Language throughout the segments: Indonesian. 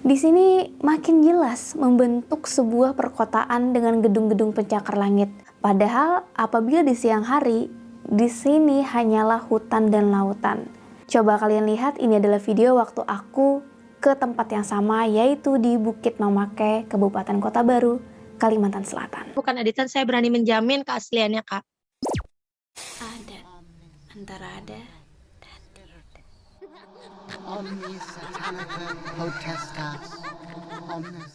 Di sini makin jelas membentuk sebuah perkotaan dengan gedung-gedung pencakar langit. Padahal apabila di siang hari, di sini hanyalah hutan dan lautan. Coba kalian lihat, ini adalah video waktu aku ke tempat yang sama, yaitu di Bukit Mamake, Kabupaten Kota Baru, Kalimantan Selatan. Bukan editan, saya berani menjamin keasliannya, Kak. Ada, antara ada dan tiada. Omnis satanica potestas, omnes.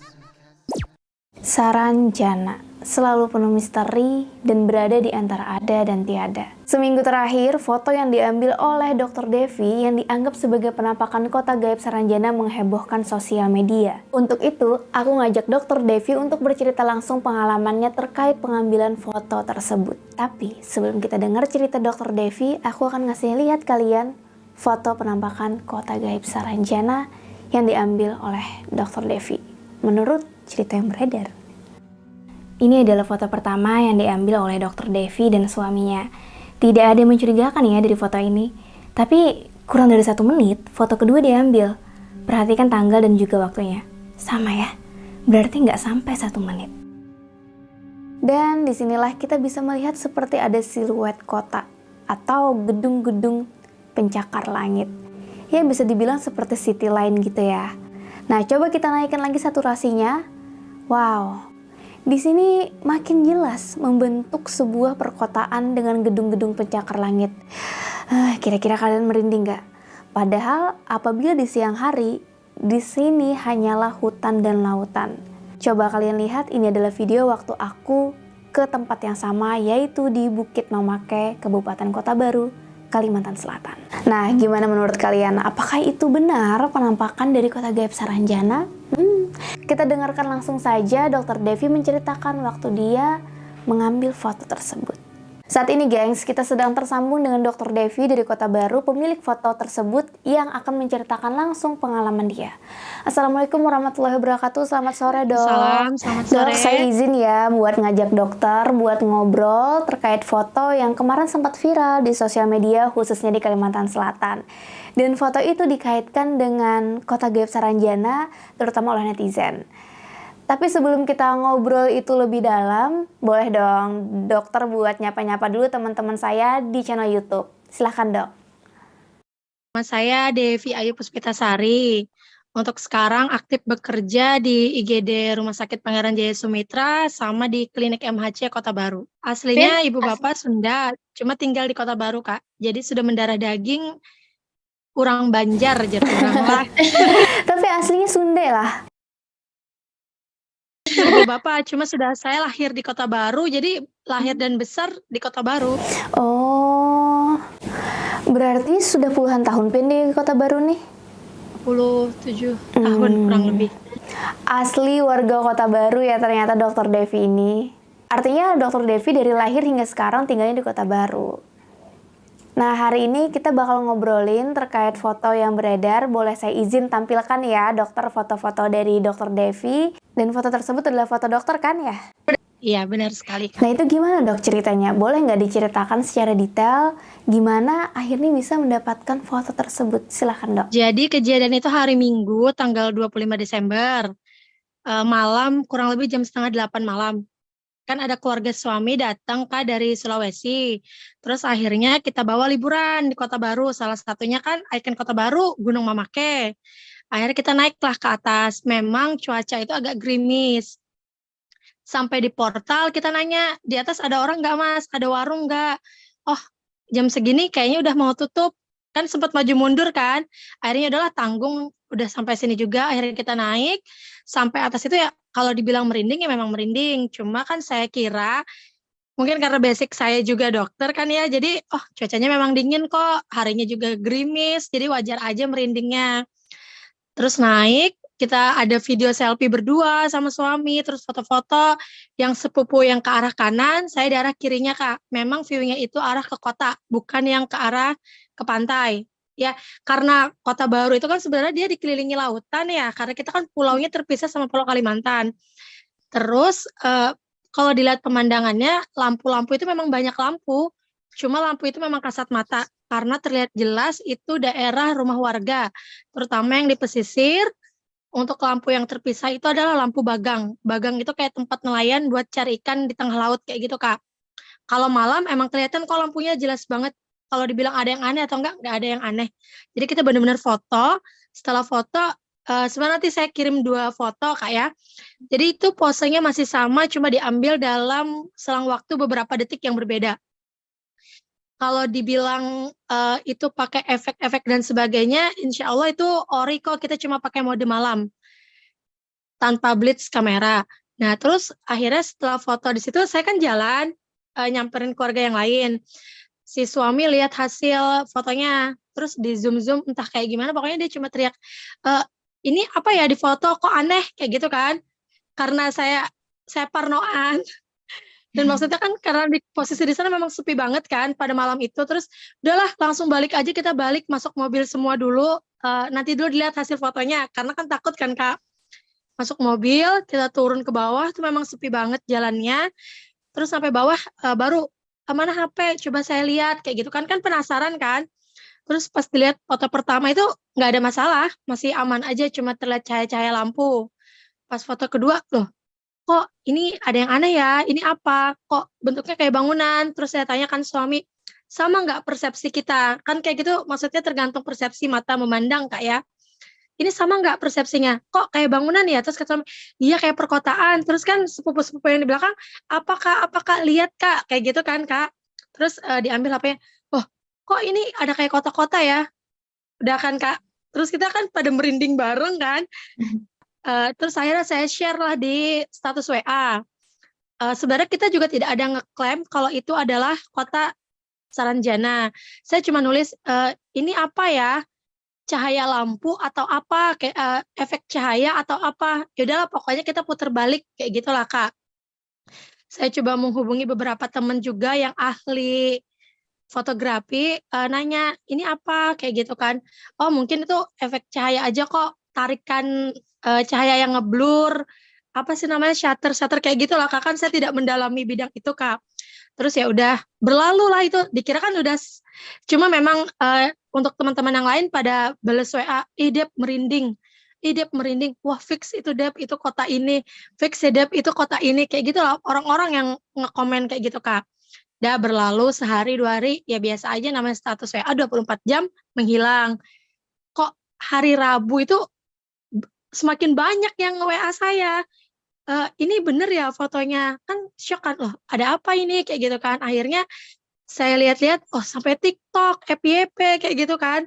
Saranjana selalu penuh misteri dan berada di antara ada dan tiada. Seminggu terakhir, foto yang diambil oleh Dr. Devi yang dianggap sebagai penampakan kota gaib Saranjana menghebohkan sosial media. Untuk itu, aku ngajak Dr. Devi untuk bercerita langsung pengalamannya terkait pengambilan foto tersebut. Tapi sebelum kita dengar cerita Dr. Devi, aku akan ngasih lihat kalian foto penampakan kota gaib Saranjana yang diambil oleh Dr. Devi menurut cerita yang beredar. Ini adalah foto pertama yang diambil oleh Dr. Devi dan suaminya. Tidak ada yang mencurigakan ya dari foto ini. Tapi kurang dari 1 menit, foto kedua diambil. Perhatikan tanggal dan juga waktunya. Sama ya, berarti nggak sampai 1 menit. Dan disinilah kita bisa melihat seperti ada siluet kota atau gedung-gedung pencakar langit. Ya bisa dibilang seperti city line gitu ya. Nah, coba kita naikkan lagi saturasinya. Wow, di sini makin jelas membentuk sebuah perkotaan dengan gedung-gedung pencakar langit. Kira-kira kalian merinding nggak? Padahal apabila di siang hari, di sini hanyalah hutan dan lautan. Coba kalian lihat, ini adalah video waktu aku ke tempat yang sama, yaitu di Bukit Mamake, Kabupaten Kota Baru, Kalimantan Selatan. Nah, gimana menurut kalian? Apakah itu benar penampakan dari kota gaib Saranjana? Kita dengarkan langsung saja Dr. Devi menceritakan waktu dia mengambil foto tersebut. Saat ini gengs, kita sedang tersambung dengan Dr. Devi dari Kota Baru, pemilik foto tersebut yang akan menceritakan langsung pengalaman dia. Assalamualaikum warahmatullahi wabarakatuh, selamat sore dok. Salam, selamat sore. Dok, saya izin ya buat ngajak dokter buat ngobrol terkait foto yang kemarin sempat viral di sosial media khususnya di Kalimantan Selatan. Dan foto itu dikaitkan dengan kota gaib Saranjana terutama oleh netizen. Tapi sebelum kita ngobrol itu lebih dalam, boleh dong dokter buat nyapa-nyapa dulu teman-teman saya di channel YouTube. Silahkan dok. Nama saya Devi Ayu Puspitasari. Untuk sekarang aktif bekerja di IGD Rumah Sakit Pangeran Jaya Sumitra sama di Klinik MHC Kota Baru. Aslinya ibu bapak Sunda, cuma tinggal di Kota Baru, Kak. Jadi sudah mendarah daging kurang Banjar jadi orang lah. Tapi aslinya Sunda lah. Ibu bapak, cuma sudah saya lahir di Kota Baru, jadi lahir dan besar di Kota Baru. Oh, berarti sudah puluhan tahun Pin di Kota Baru nih? 27 tahun kurang lebih. Asli warga Kota Baru ya ternyata Dr. Devi ini. Artinya Dr. Devi dari lahir hingga sekarang tinggalnya di Kota Baru. Nah, hari ini kita bakal ngobrolin terkait foto yang beredar. Boleh saya izin tampilkan ya dokter foto-foto dari Dr. Devi. Dan foto tersebut adalah foto dokter kan ya? Iya, benar sekali. Nah, itu gimana dok ceritanya? Boleh nggak diceritakan secara detail gimana akhirnya bisa mendapatkan foto tersebut? Silahkan dok. Jadi kejadian itu hari Minggu tanggal 25 Desember. Malam kurang lebih jam setengah 8 malam. Kan ada keluarga suami datang Kak dari Sulawesi. Terus akhirnya kita bawa liburan di Kota Baru. Salah satunya kan ikon Kota Baru, Gunung Mamake. Akhirnya kita naiklah ke atas. Memang cuaca itu agak gerimis. Sampai di portal kita nanya, di atas ada orang nggak mas? Ada warung nggak? Oh, jam segini kayaknya udah mau tutup. Kan sempat maju mundur kan. Akhirnya udahlah tanggung, udah sampai sini juga. Akhirnya kita naik. Sampai atas itu ya, kalau dibilang merinding ya memang merinding. Cuma kan saya kira, mungkin karena basic saya juga dokter kan ya. Jadi, oh cuacanya memang dingin kok. Harinya juga gerimis. Jadi wajar aja merindingnya. Terus naik, kita ada video selfie berdua sama suami, terus foto-foto yang sepupu yang ke arah kanan, saya di arah kirinya Kak. Memang view-nya itu arah ke kota, bukan yang ke arah ke pantai. Ya, karena Kota Baru itu kan sebenarnya dia dikelilingi lautan ya, karena kita kan pulaunya terpisah sama Pulau Kalimantan. Terus kalau dilihat pemandangannya, lampu-lampu itu memang banyak lampu, cuma lampu itu memang kasat mata, karena terlihat jelas itu daerah rumah warga, terutama yang di pesisir, Untuk lampu yang terpisah itu adalah lampu bagang. Bagang itu kayak tempat nelayan buat cari ikan di tengah laut kayak gitu, Kak. Kalau malam emang kelihatan kok lampunya jelas banget. Kalau dibilang ada yang aneh atau enggak ada yang aneh. Jadi kita benar-benar foto. Setelah foto, sebenarnya nanti saya kirim 2 foto, Kak, ya. Jadi itu posenya masih sama, cuma diambil dalam selang waktu beberapa detik yang berbeda. Kalau dibilang, itu pakai efek-efek dan sebagainya, insya Allah itu ori kok, kita cuma pakai mode malam, tanpa blitz kamera. Nah, terus akhirnya setelah foto di situ, saya kan jalan, nyamperin keluarga yang lain. Si suami lihat hasil fotonya, terus di zoom-zoom entah kayak gimana, pokoknya dia cuma teriak, eee, "Ini apa ya di foto, kok aneh?" Kayak gitu kan. Karena saya parnoan. Dan maksudnya kan karena di posisi di sana memang sepi banget kan pada malam itu, terus udahlah langsung balik aja, kita balik masuk mobil semua dulu, nanti dulu dilihat hasil fotonya, karena kan takut kan, Kak. Masuk mobil, kita turun ke bawah tuh memang sepi banget jalannya, terus sampai bawah, baru, "Mana HP? Coba saya lihat," kayak gitu kan, kan penasaran kan. Terus pas dilihat foto pertama itu nggak ada masalah, masih aman aja, cuma terlihat cahaya-cahaya lampu. Pas foto kedua, loh kok ini ada yang aneh ya, ini apa? Kok bentuknya kayak bangunan? Terus saya tanyakan suami, sama nggak persepsi kita? Kan kayak gitu maksudnya tergantung persepsi mata memandang, Kak, ya. Ini sama nggak persepsinya? Kok kayak bangunan ya? Terus kata suami, iya kayak perkotaan. Terus kan sepupu-sepupu yang di belakang, apa Kak, apa Kak, lihat Kak, kayak gitu kan, Kak. Terus diambil HP-nya, oh kok ini ada kayak kota-kota ya? Udah kan, Kak. Terus kita kan pada merinding bareng kan. Terus akhirnya saya share lah di status WA. Sebenarnya kita juga tidak ada ngeklaim kalau itu adalah kota Saranjana. Saya cuma nulis, ini apa ya, cahaya lampu atau apa, kayak, efek cahaya atau apa. Ya udahlah pokoknya kita putar balik kayak gitulah, Kak. Saya coba menghubungi beberapa teman juga yang ahli fotografi, nanya, "Ini apa?" Kayak gitu kan. "Oh mungkin itu efek cahaya aja kok, tarikan, cahaya yang ngeblur, apa sih namanya, shutter-shutter," kayak gitulah, Kak, kan saya tidak mendalami bidang itu, Kak. Terus ya udah, berlalulah itu, dikira kan udah cuma memang, untuk teman-teman yang lain pada bales WA, "Ih Dep merinding, ih Dep merinding, wah fix itu Dep, itu kota ini, fix ya Dep, itu kota ini," kayak gitu loh, orang-orang yang ngekomen kayak gitu, Kak. Udah berlalu sehari, 2 hari, ya biasa aja namanya status WA 24 jam menghilang. Kok hari Rabu itu semakin banyak yang nge-WA saya, "Ini bener ya fotonya?" Kan syok kan, "Loh ada apa ini?" Kayak gitu kan. Akhirnya saya lihat-lihat, oh sampai TikTok, FYP kayak gitu kan.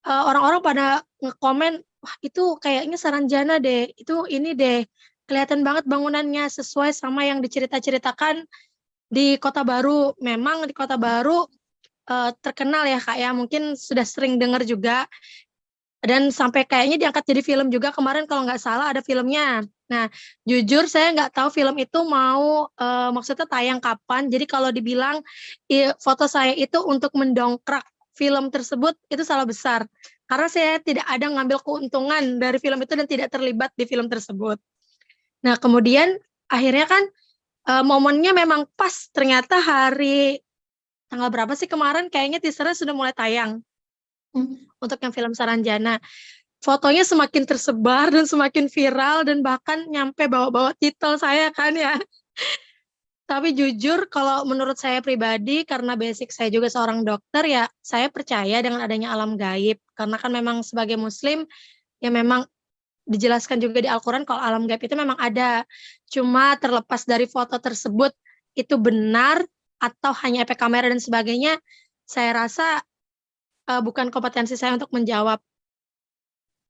Orang-orang pada ngekomen, "Wah itu kayaknya Saranjana deh, itu ini deh, kelihatan banget bangunannya sesuai sama yang dicerita-ceritakan di Kota Baru." Memang di Kota Baru, terkenal ya, Kak, ya, mungkin sudah sering dengar juga dan sampai kayaknya diangkat jadi film juga kemarin kalau nggak salah ada filmnya. Nah, jujur saya nggak tahu film itu mau, maksudnya tayang kapan, jadi kalau dibilang foto saya itu untuk mendongkrak film tersebut, itu salah besar. Karena saya tidak ada ngambil keuntungan dari film itu dan tidak terlibat di film tersebut. Nah, kemudian akhirnya kan, momennya memang pas, ternyata hari tanggal berapa sih kemarin kayaknya teaser-nya sudah mulai tayang, untuk yang film Saranjana. Fotonya semakin tersebar dan semakin viral dan bahkan nyampe bawa-bawa titel saya kan ya. Tapi jujur kalau menurut saya pribadi karena basic saya juga seorang dokter ya, saya percaya dengan adanya alam gaib. Karena kan memang sebagai muslim, ya memang dijelaskan juga di Al-Quran kalau alam gaib itu memang ada. Cuma terlepas dari foto tersebut itu benar atau hanya efek kamera dan sebagainya, saya rasa, bukan kompetensi saya untuk menjawab.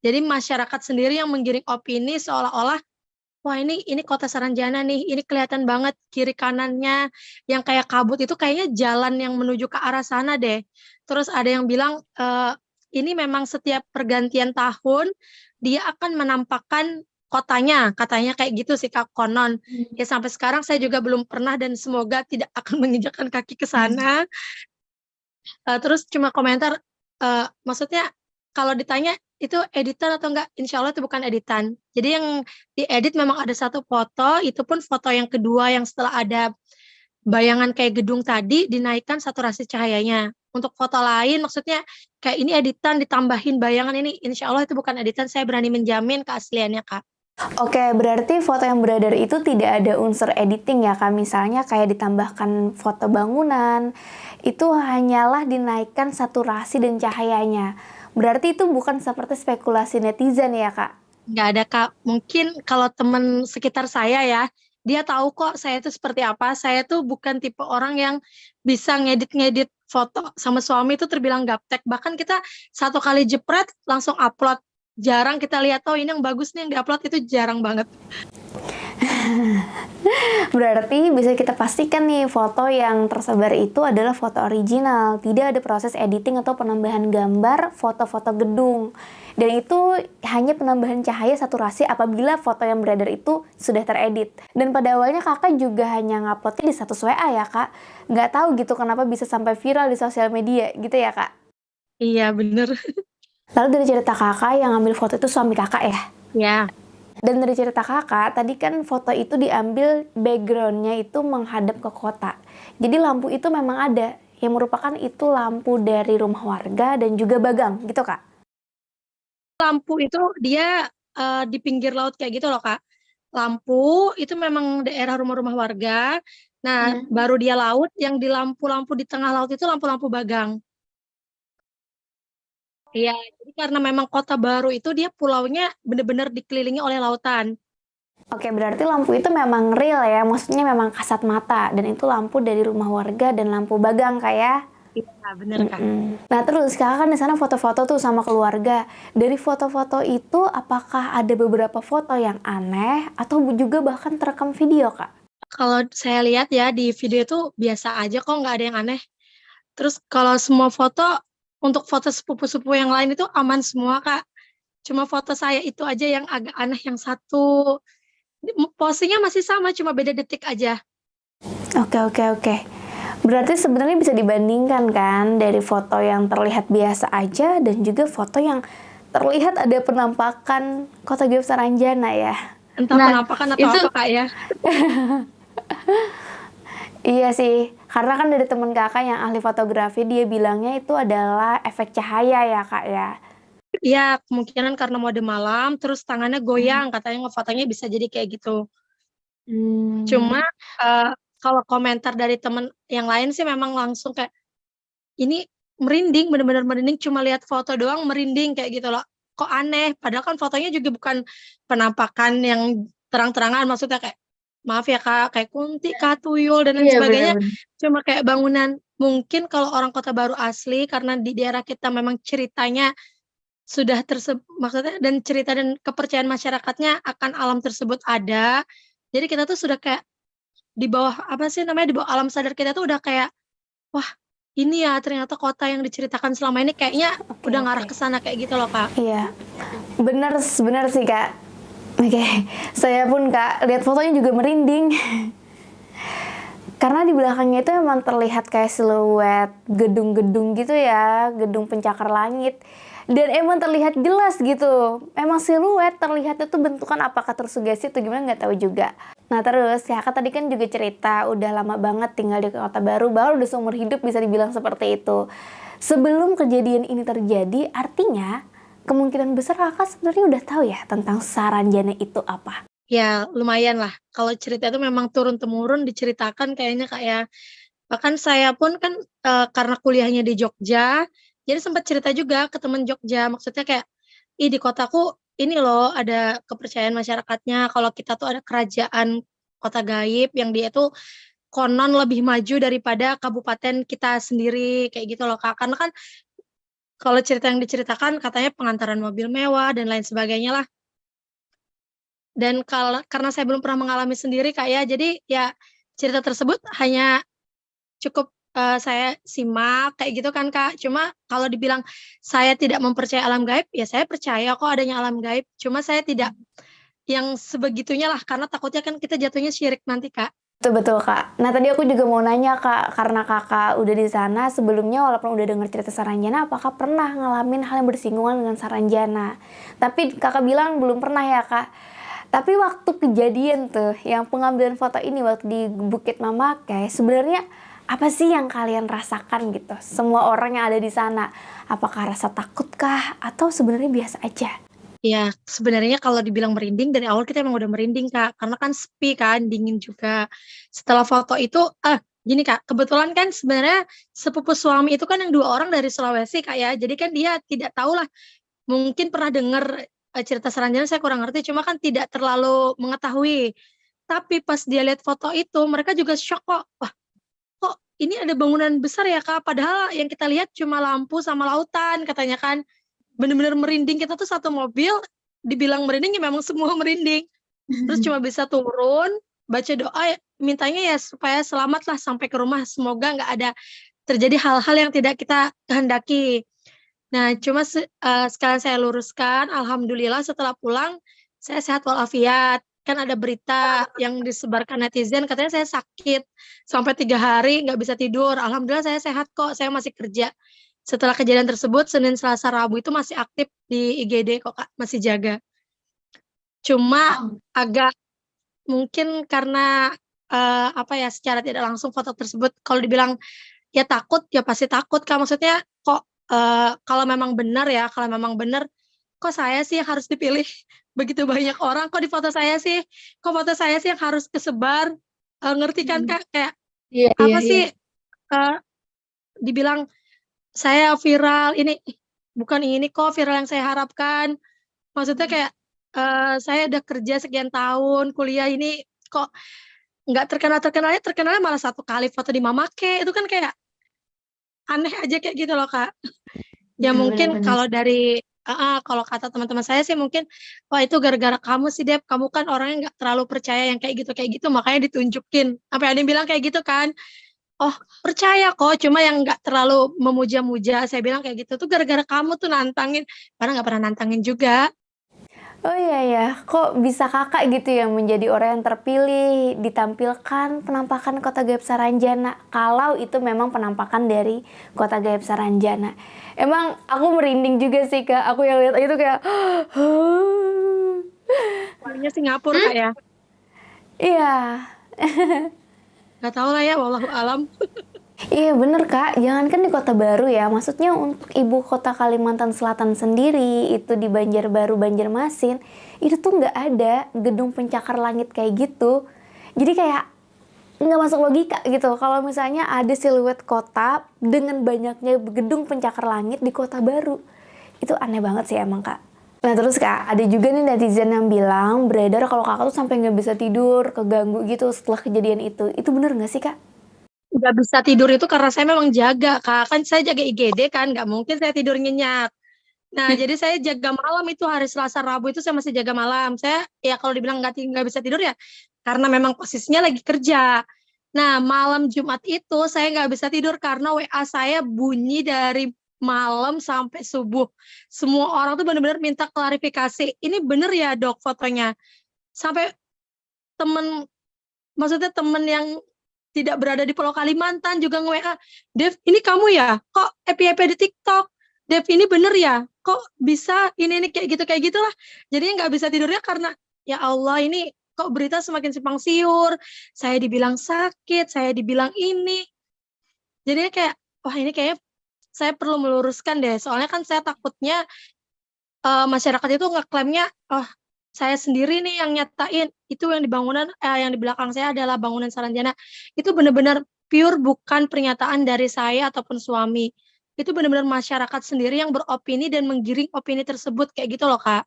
Jadi masyarakat sendiri yang menggiring opini seolah-olah, "Wah ini kota Saranjana nih, ini kelihatan banget kiri kanannya yang kayak kabut itu kayaknya jalan yang menuju ke arah sana deh." Terus ada yang bilang, "Ini memang setiap pergantian tahun dia akan menampakkan kotanya," katanya kayak gitu sih Kak, konon. Ya sampai sekarang saya juga belum pernah dan semoga tidak akan menginjakkan kaki ke sana. Terus cuma komentar, maksudnya kalau ditanya, "Itu editan atau enggak?" Insya Allah itu bukan editan. Jadi yang diedit memang ada satu foto, itu pun foto yang kedua yang setelah ada bayangan kayak gedung tadi, dinaikkan saturasi cahayanya. untuk foto lain, maksudnya kayak ini editan ditambahin bayangan ini, insya Allah itu bukan editan, saya berani menjamin keasliannya, Kak. Oke, berarti foto yang beredar itu tidak ada unsur editing ya Kak? Misalnya kayak ditambahkan foto bangunan, itu hanyalah dinaikkan saturasi dan cahayanya. Berarti itu bukan seperti spekulasi netizen ya Kak? Nggak ada, Kak. Mungkin kalau teman sekitar saya ya, dia tahu kok saya itu seperti apa. Saya tuh bukan tipe orang yang bisa ngedit-ngedit foto sama suami itu terbilang gaptek. Bahkan kita satu kali jepret langsung upload. Jarang kita lihat, oh ini yang bagus nih yang diupload, itu jarang banget. Berarti bisa kita pastikan nih foto yang tersebar itu adalah foto original, tidak ada proses editing atau penambahan gambar foto-foto gedung. Dan itu hanya penambahan cahaya saturasi apabila foto yang beredar itu sudah teredit. Dan pada awalnya kakak juga hanya nguploadnya di status WA ya kak? Nggak tahu gitu kenapa bisa sampai viral di sosial media gitu ya kak? Iya, bener. Lalu dari cerita kakak yang ambil foto itu suami kakak ya? Ya, Dan dari cerita kakak, tadi kan foto itu diambil backgroundnya itu menghadap ke kota. Jadi lampu itu memang ada, yang merupakan itu lampu dari rumah warga dan juga bagang, gitu kak? lampu itu dia di pinggir laut kayak gitu loh, Kak. Lampu itu memang daerah rumah-rumah warga. Nah, baru dia laut, yang di lampu-lampu di tengah laut itu lampu-lampu bagang. Iya, jadi karena memang Kota Baru itu dia pulaunya bener-bener dikelilingi oleh lautan. Oke, berarti lampu itu memang real ya, maksudnya memang kasat mata. Dan itu lampu dari rumah warga dan lampu bagang kak ya? Iya, bener, Kak. Nah terus kakak kan di sana foto-foto tuh sama keluarga. Dari foto-foto itu apakah ada beberapa foto yang aneh atau juga bahkan terekam video kak? Kalau saya lihat ya di video itu biasa aja kok, nggak ada yang aneh. Terus kalau semua foto, untuk foto sepupu-sepupu yang lain itu aman semua, Kak. Cuma foto saya itu aja yang agak aneh, yang satu posisinya masih sama, cuma beda detik aja. Oke. Berarti sebenarnya bisa dibandingkan kan dari foto yang terlihat biasa aja dan juga foto yang terlihat ada penampakan Kota Gaib Saranjana ya. Entah penampakan atau apa, Kak, ya. Iya sih, karena kan dari temen kakak yang ahli fotografi dia bilangnya itu adalah efek cahaya ya kak ya. Iya, kemungkinan karena mode malam, terus tangannya goyang, katanya ngefotonya bisa jadi kayak gitu. Cuma, kalau komentar dari temen yang lain sih memang langsung kayak, "Ini merinding, bener-bener merinding, cuma lihat foto doang merinding," kayak gitu loh. "Kok aneh?" Padahal kan fotonya juga bukan penampakan yang terang-terangan, maksudnya kayak, maaf ya Kak, kayak kunti kah, tuyul, dan lain sebagainya, cuma kayak bangunan. Mungkin kalau orang Kota Baru asli, karena di daerah kita memang ceritanya sudah maksudnya, dan cerita dan kepercayaan masyarakatnya akan alam tersebut ada, jadi kita tuh sudah kayak di bawah, apa sih namanya, di bawah alam sadar kita tuh udah kayak, "Wah, ini ya ternyata kota yang diceritakan selama ini," kayaknya udah ngarah ke sana kayak gitu loh, Kak. Iya, bener sih kak. Oke, saya pun kak lihat fotonya juga merinding. Karena di belakangnya itu emang terlihat kayak siluet gedung-gedung gitu ya, gedung pencakar langit. Dan emang terlihat jelas gitu. Emang siluet terlihat itu bentukan apakah tersugesti atau gimana nggak tahu juga. Nah terus kakak tadi kan juga cerita udah lama banget tinggal di Kota Baru, baru udah seumur hidup bisa dibilang seperti itu. Sebelum kejadian ini terjadi, artinya kemungkinan besar kakak sebenarnya udah tahu ya tentang Saranjana itu apa. Ya lumayan lah, kalau cerita itu memang turun-temurun diceritakan kayaknya, Kak, ya. Bahkan saya pun kan, karena kuliahnya di Jogja, jadi sempat cerita juga ke temen Jogja, maksudnya kayak, "Ih, di kotaku ini loh ada kepercayaan masyarakatnya kalau kita tuh ada kerajaan kota gaib yang dia tuh konon lebih maju daripada kabupaten kita sendiri," kayak gitu loh, Kak. Karena kan kalau cerita yang diceritakan katanya pengantaran mobil mewah dan lain sebagainya lah. Dan karena saya belum pernah mengalami sendiri, Kak, ya, jadi ya cerita tersebut hanya cukup, saya simak kayak gitu kan, Kak. Cuma kalau dibilang saya tidak mempercayai alam gaib, ya saya percaya kok adanya alam gaib, cuma saya tidak yang sebegitunya lah, karena takutnya kan kita jatuhnya syirik nanti, Kak. Betul kak. Nah tadi aku juga mau nanya kak, karena kakak udah di sana sebelumnya walaupun udah dengar cerita Saranjana, apakah pernah ngalamin hal yang bersinggungan dengan Saranjana? Tapi kakak bilang belum pernah ya kak. Tapi waktu kejadian tuh, yang pengambilan foto ini waktu di Bukit Mamakai, sebenarnya Apa sih yang kalian rasakan gitu? Semua orang yang ada di sana, apakah rasa takut kah atau sebenarnya biasa aja? Ya, sebenarnya kalau dibilang merinding, dari awal kita emang udah merinding, Kak. Karena kan sepi kan, dingin juga. Setelah foto itu, gini Kak, kebetulan kan sebenarnya sepupu suami itu kan yang 2 orang dari Sulawesi, Kak ya. Jadi kan dia tidak tahu lah, mungkin pernah dengar cerita Saranjana, saya kurang ngerti, cuma kan tidak terlalu mengetahui. Tapi pas dia lihat foto itu, mereka juga shock kok. Wah, kok ini ada bangunan besar ya Kak? Padahal yang kita lihat cuma lampu sama lautan, katanya kan. Bener-bener merinding, kita tuh satu mobil, dibilang merinding ya memang semua merinding. Terus cuma bisa turun, baca doa, mintanya ya supaya selamat lah sampai ke rumah. Semoga nggak ada terjadi hal-hal yang tidak kita kehendaki. Nah, cuma sekalian saya luruskan, alhamdulillah setelah pulang, saya sehat walafiat. Kan ada berita yang disebarkan netizen, katanya saya sakit, sampai 3 hari nggak bisa tidur. Alhamdulillah saya sehat kok, saya masih kerja. Setelah kejadian tersebut, Senin, Selasa, Rabu itu masih aktif di IGD kok Kak, masih jaga. Cuma agak mungkin karena, apa ya, secara tidak langsung foto tersebut kalau dibilang ya takut, ya pasti takut Kak. Maksudnya kok, kalau memang benar ya, kalau memang benar, kok saya sih yang harus dipilih? Begitu banyak orang, kok foto saya sih yang harus kesebar, ngerti kan Kak? Kayak Iya, iya, apa iya. sih, dibilang saya viral, ini, bukan ini kok viral yang saya harapkan. Maksudnya kayak, saya udah kerja sekian tahun, kuliah ini kok nggak terkenalnya malah 1 kali foto di Mamake, itu kan kayak aneh aja kayak gitu loh, Kak. Ya mungkin Bener-bener. kalau dari kalau kata teman-teman saya sih mungkin, "Wah itu gara-gara kamu sih Dep, kamu kan orangnya nggak terlalu percaya yang kayak gitu, makanya ditunjukin." Sampai ada yang bilang kayak gitu kan. "Oh percaya kok, cuma yang nggak terlalu memuja-muja." Saya bilang kayak gitu, "Tuh gara-gara kamu tuh nantangin." Padahal nggak pernah nantangin juga. Oh iya ya, kok bisa Kakak gitu yang menjadi orang yang terpilih ditampilkan penampakan Kota Gaib Saranjana kalau itu memang penampakan dari Kota Gaib Saranjana. Emang aku merinding juga sih Kak, aku yang lihat itu kayak Palingnya Singapura Kak ya, iya. nggak tahu lah ya, wallahu alam. Iya bener Kak, jangankan di Kota Baru ya, maksudnya untuk ibu kota Kalimantan Selatan sendiri, itu di Banjarbaru, Banjarmasin, itu tuh nggak ada gedung pencakar langit kayak gitu. Jadi kayak nggak masuk logika gitu, kalau misalnya ada siluet kota dengan banyaknya gedung pencakar langit di Kota Baru. Itu aneh banget sih emang Kak. Nah terus Kak, ada juga nih netizen yang bilang beredar kalau Kakak tuh sampai nggak bisa tidur, keganggu gitu setelah kejadian itu. Itu bener nggak sih Kak? Nggak bisa tidur itu karena saya memang jaga Kak, kan saya jaga IGD kan, nggak mungkin saya tidur nyenyak. Nah, jadi saya jaga malam itu hari Selasa Rabu itu saya masih jaga malam. Saya ya kalau dibilang nggak bisa tidur ya karena memang posisinya lagi kerja. Nah, malam Jumat itu saya nggak bisa tidur karena WA saya bunyi dari malam sampai subuh. Semua orang tuh benar-benar minta klarifikasi. Ini bener ya dok fotonya? Sampai temen, maksudnya temen yang tidak berada di Pulau Kalimantan juga nge-WA, Dev, ini kamu ya? Kok happy-happy di TikTok? Dev, ini bener ya? Kok bisa ini kayak gitu lah. Jadinya nggak bisa tidurnya karena ya Allah ini kok berita semakin simpang siur. Saya dibilang sakit, saya dibilang ini. Jadinya kayak wah ini kayaknya saya perlu meluruskan deh. Soalnya kan saya takutnya masyarakat itu ngeklaimnya, oh saya sendiri nih yang nyatain, itu yang di bangunan, yang di belakang saya adalah bangunan Saranjana. Itu benar-benar pure bukan pernyataan dari saya ataupun suami. Itu benar-benar masyarakat sendiri yang beropini dan menggiring opini tersebut, kayak gitu loh Kak.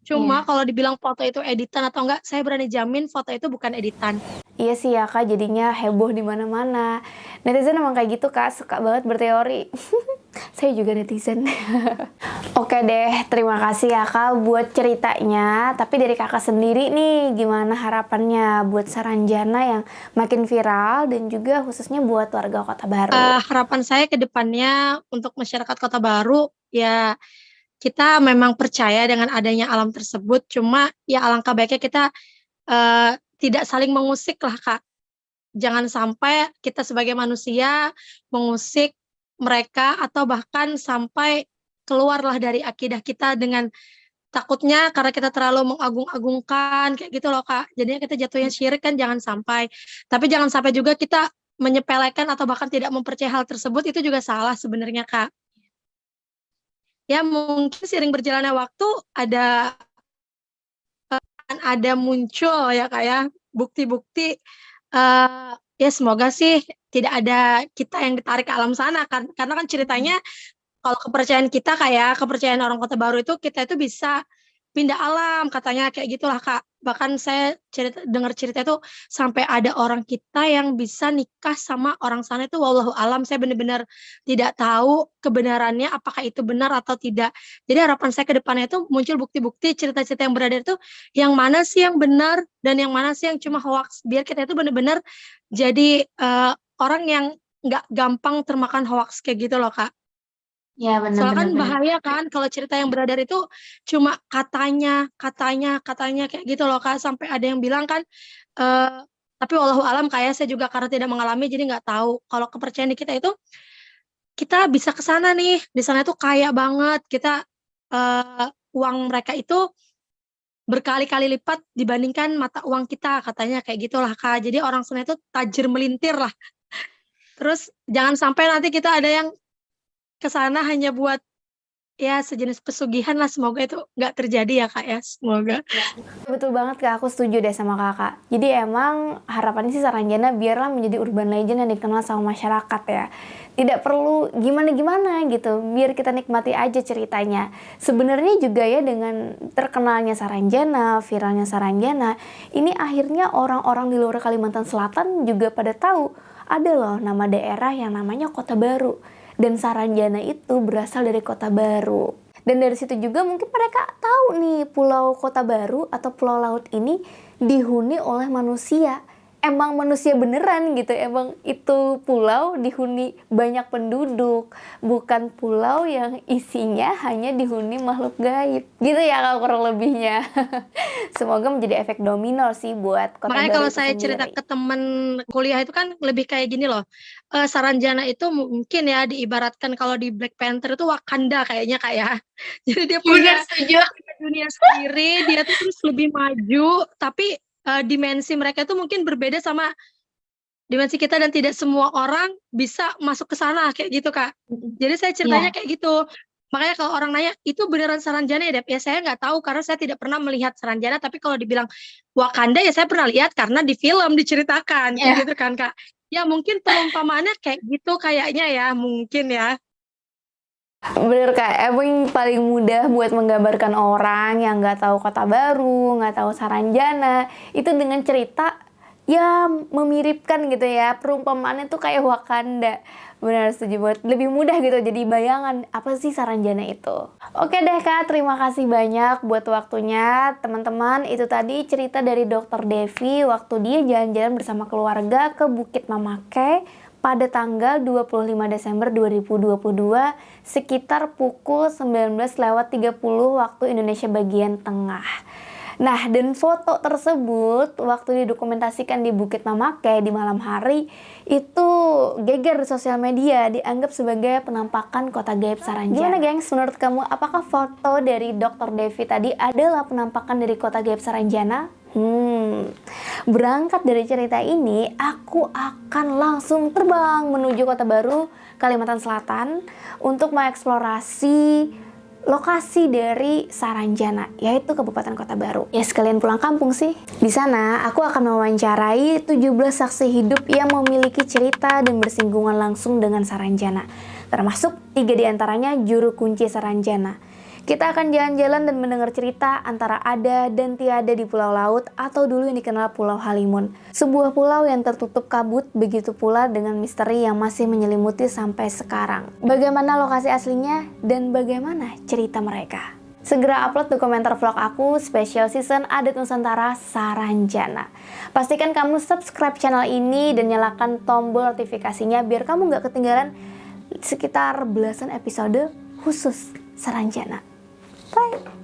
Cuma Iya. kalau dibilang foto itu editan atau enggak, saya berani jamin foto itu bukan editan. Iya sih ya Kak, jadinya heboh di mana-mana. Netizen emang kayak gitu Kak, suka banget berteori. Saya juga netizen. Oke deh, terima kasih ya Kak buat ceritanya. Tapi dari Kakak sendiri nih, gimana harapannya buat Saranjana yang makin viral dan juga khususnya buat warga Kota Baru? Harapan saya ke depannya untuk masyarakat Kota Baru, ya kita memang percaya dengan adanya alam tersebut, cuma ya alangkah baiknya kita tidak saling mengusik lah Kak. Jangan sampai kita sebagai manusia mengusik mereka atau bahkan sampai keluarlah dari akidah kita dengan takutnya karena kita terlalu mengagung-agungkan kayak gitu loh Kak. Jadinya kita jatuhnya syirik kan jangan sampai. Tapi jangan sampai juga kita menyepelekan atau bahkan tidak mempercayai hal tersebut itu juga salah sebenarnya, Kak. Ya mungkin seiring berjalannya waktu ada muncul ya Kak ya, bukti-bukti, ya semoga sih tidak ada kita yang ditarik ke alam sana kan, karena kan ceritanya kalau kepercayaan kita kayak kepercayaan orang Kota Baru itu kita itu bisa pindah alam katanya kayak gitulah Kak. Bahkan saya dengar cerita itu sampai ada orang kita yang bisa nikah sama orang sana itu wallahu alam. Saya benar-benar tidak tahu kebenarannya apakah itu benar atau tidak. Jadi harapan saya ke depannya itu muncul bukti-bukti cerita-cerita yang beredar itu yang mana sih yang benar dan yang mana sih yang cuma hoax. Biar kita itu benar-benar jadi orang yang nggak gampang termakan hoax kayak gitu loh Kak. Ya Soalnya kan benar-benar. bahaya kan kalau cerita yang beredar itu cuma katanya kayak gitu loh Kak, sampai ada yang bilang kan, tapi wallahu alam kayak saya juga karena tidak mengalami jadi nggak tahu. Kalau kepercayaan di kita itu, kita bisa ke sana nih, di sana itu kaya banget, kita, uang mereka itu berkali-kali lipat dibandingkan mata uang kita, katanya kayak gitulah Kak. Jadi orang sana itu tajir melintir lah. Terus jangan sampai nanti kita ada yang ke sana hanya buat ya sejenis pesugihan lah, semoga itu nggak terjadi ya Kak ya, semoga. Betul banget Kak, aku setuju deh sama Kakak. Jadi emang harapannya sih Saranjana biarlah menjadi urban legend yang dikenal sama masyarakat ya. Tidak perlu gimana-gimana gitu, biar kita nikmati aja ceritanya. Sebenarnya juga ya dengan terkenalnya Saranjana, viralnya Saranjana, ini akhirnya orang-orang di luar Kalimantan Selatan juga pada tahu ada loh nama daerah yang namanya Kota Baru. Dan Saranjana itu berasal dari Kota Baru. Dan dari situ juga mungkin mereka tahu nih pulau Kota Baru atau pulau laut ini dihuni oleh manusia. Emang manusia beneran gitu, emang itu pulau dihuni banyak penduduk, bukan pulau yang isinya hanya dihuni makhluk gaib. Gitu ya kalau kurang lebihnya. Semoga menjadi efek domino sih buat Kota Makanya Baru kalau itu saya cerita sendiri. ke temen kuliah itu kan lebih kayak gini loh, Saranjana itu mungkin ya diibaratkan kalau di Black Panther itu Wakanda kayaknya Kak ya. Jadi dia Bener, punya setuju. dunia sendiri, dia tuh terus lebih maju, tapi, dimensi mereka itu mungkin berbeda sama dimensi kita dan tidak semua orang bisa masuk ke sana, kayak gitu, Kak. Jadi saya ceritanya Iya. kayak gitu. Makanya kalau orang nanya, "Itu beneran Saranjana ya, Dep?" Ya saya nggak tahu karena saya tidak pernah melihat Saranjana, tapi kalau dibilang Wakanda ya saya pernah lihat karena di film diceritakan, kayak Iya. gitu kan, Kak. Ya mungkin perumpamaannya kayak gitu kayaknya ya, mungkin ya. Bener Kak, emang paling mudah buat menggambarkan orang yang nggak tahu Kota Baru, nggak tahu Saranjana, itu dengan cerita ya memiripkan gitu ya, perumpamaannya tuh kayak Wakanda. Benar, setuju banget. Lebih mudah gitu jadi bayangan apa sih Saranjana itu. Oke deh Kak, terima kasih banyak buat waktunya. Teman-teman, itu tadi cerita dari Dokter Devi waktu dia jalan-jalan bersama keluarga ke Bukit Mamake pada tanggal 25 Desember 2022 sekitar pukul 19.30 waktu Indonesia bagian tengah. Nah, dan foto tersebut waktu didokumentasikan di Bukit Mamake di malam hari itu geger di sosial media, dianggap sebagai penampakan kota gaib Saranjana. Gimana gengs, menurut kamu apakah foto dari Dr. Devi tadi adalah penampakan dari kota gaib Saranjana? Berangkat dari cerita ini, aku akan langsung terbang menuju Kota Baru, Kalimantan Selatan untuk mengeksplorasi lokasi dari Saranjana, yaitu Kabupaten Kota Baru. Ya sekalian pulang kampung sih. Di sana, aku akan mewawancarai 17 saksi hidup yang memiliki cerita dan bersinggungan langsung dengan Saranjana. Termasuk 3 diantaranya juru kunci Saranjana. Kita akan jalan-jalan dan mendengar cerita antara ada dan tiada di Pulau Laut atau dulu yang dikenal Pulau Halimun. Sebuah pulau yang tertutup kabut, begitu pula dengan misteri yang masih menyelimuti sampai sekarang. Bagaimana lokasi aslinya dan bagaimana cerita mereka? Segera upload dokumenter vlog aku special season Adat Nusantara Saranjana. Pastikan kamu subscribe channel ini dan nyalakan tombol notifikasinya biar kamu gak ketinggalan sekitar belasan episode khusus Saranjana. Bye!